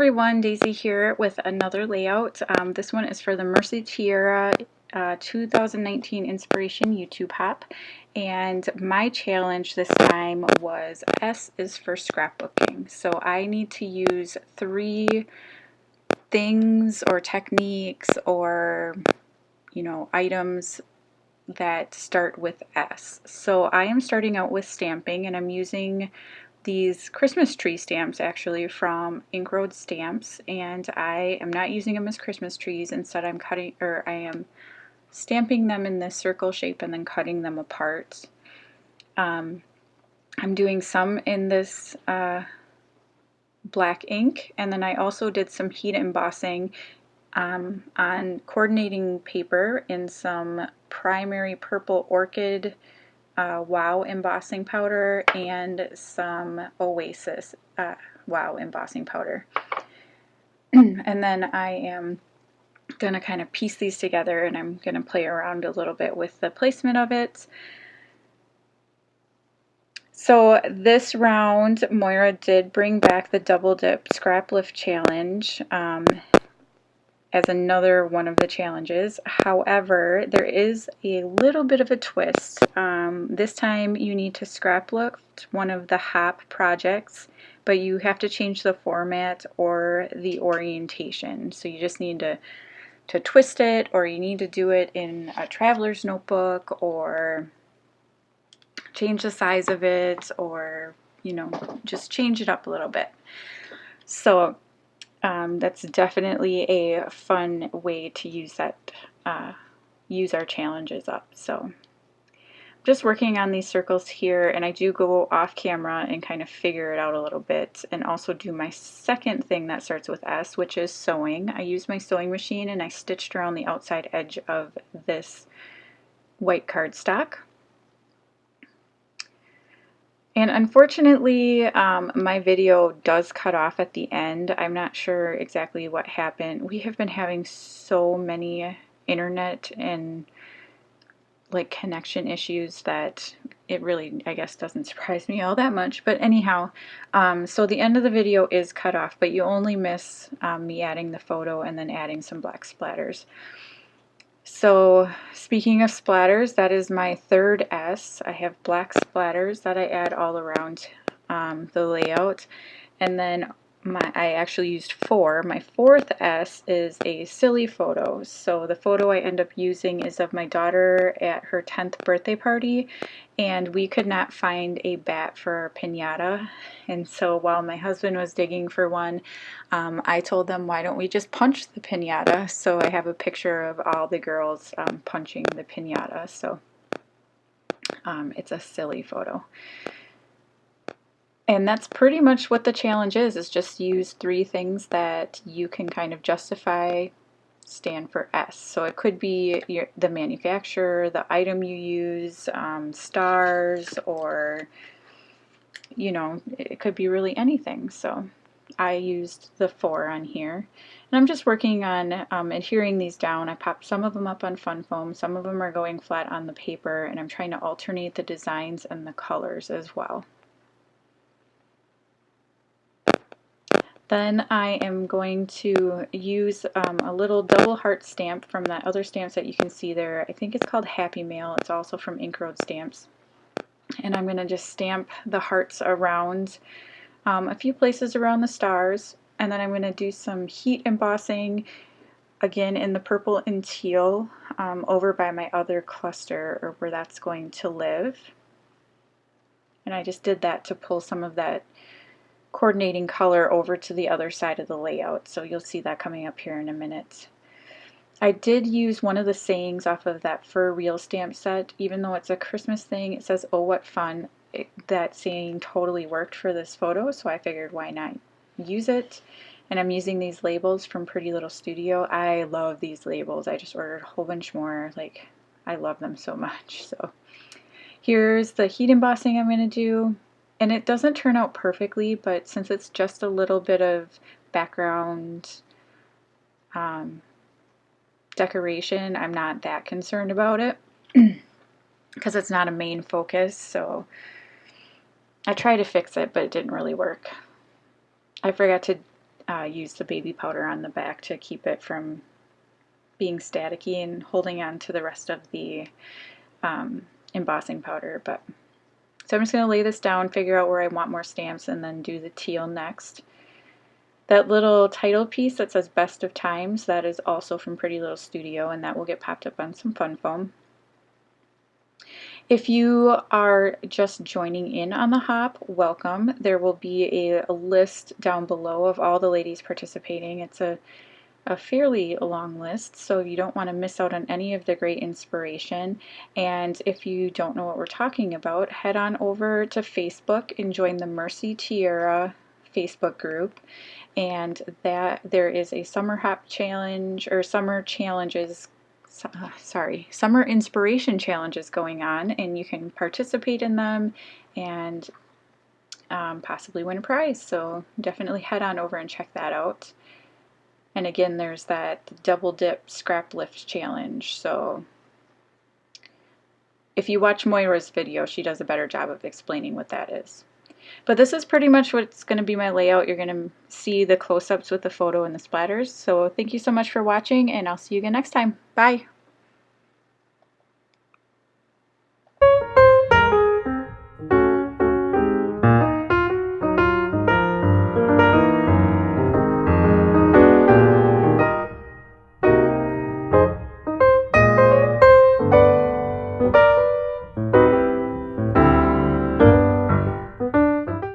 everyone, Daisy here with another layout. This one is for the Mercy Tiara 2019 Inspiration YouTube Hop, and my challenge this time was S is for scrapbooking. So I need to use 3 things or techniques or items that start with S. So I am starting out with stamping, and I'm using these Christmas tree stamps actually from Ink Road Stamps, and I am not using them as Christmas trees. Instead I am stamping them in this circle shape and then cutting them apart. I'm doing some in this black ink, and then I also did some heat embossing on coordinating paper in some primary purple orchid Wow embossing powder and some Oasis Wow embossing powder. And then I am going to kind of piece these together, and I'm going to play around a little bit with the placement of it. So this round, Moira did bring back the Double Dip Scrap Lift Challenge as another one of the challenges. However, there is a little bit of a twist. This time you need to scrap lift one of the hop projects, but you have to change the format or the orientation. So you just need to twist it, or you need to do it in a traveler's notebook, or change the size of it, or just change it up a little bit. So that's definitely a fun way to use use our challenges up. So I'm just working on these circles here, and I do go off camera and kind of figure it out a little bit, and also do my second thing that starts with S, which is sewing. I used my sewing machine and I stitched around the outside edge of this white cardstock. And unfortunately, my video does cut off at the end. I'm not sure exactly what happened. We have been having so many internet and connection issues that it really, I guess, doesn't surprise me all that much. But anyhow, so the end of the video is cut off, but you only miss me adding the photo and then adding some black splatters. So speaking of splatters, that is my third S. I have black splatters that I add all around the layout, and then I actually used 4. My fourth S is a silly photo. So the photo I end up using is of my daughter at her 10th birthday party, and we could not find a bat for our piñata. And so while my husband was digging for one, I told them, why don't we just punch the piñata? So I have a picture of all the girls punching the piñata. So it's a silly photo. And that's pretty much what the challenge is just use 3 things that you can kind of justify stand for S. So it could be the manufacturer, the item you use, stars, or it could be really anything. So I used the 4 on here, and I'm just working on adhering these down. I popped some of them up on fun foam, some of them are going flat on the paper, and I'm trying to alternate the designs and the colors as well. Then I am going to use a little double heart stamp from that other stamps that you can see there. I think it's called Happy Mail. It's also from Ink Road Stamps. And I'm going to just stamp the hearts around a few places around the stars. And then I'm going to do some heat embossing, again in the purple and teal, over by my other cluster, or where that's going to live. And I just did that to pull some of that coordinating color over to the other side of the layout, so you'll see that coming up here in a minute. I did use one of the sayings off of that Fur Real stamp set. Even though it's a Christmas thing, it says, "Oh, what fun." That saying totally worked for this photo, so I figured why not use it. And I'm using these labels from Pretty Little Studio. I love these labels. I just ordered a whole bunch more. I love them so much. So here's the heat embossing I'm going to do. And it doesn't turn out perfectly, but since it's just a little bit of background decoration, I'm not that concerned about it because it's not a main focus. So I tried to fix it, but it didn't really work. I forgot to use the baby powder on the back to keep it from being staticky and holding on to the rest of the embossing powder. But so I'm just going to lay this down, figure out where I want more stamps, and then do the teal next. That little title piece that says Best of Times, that is also from Pretty Little Studio, and that will get popped up on some fun foam. If you are just joining in on the hop, welcome. There will be a list down below of all the ladies participating. It's a fairly long list, so you don't want to miss out on any of the great inspiration. And if you don't know what we're talking about, head on over to Facebook and join the Mercy Tiara Facebook group. And that there is a summer hop challenge, or summer challenges, summer inspiration challenges going on, and you can participate in them and possibly win a prize. So definitely head on over and check that out. And again, there's that double dip scrap lift challenge. So if you watch Moira's video, she does a better job of explaining what that is. But this is pretty much what's going to be my layout. You're going to see the close-ups with the photo and the splatters. So thank you so much for watching, and I'll see you again next time. Bye!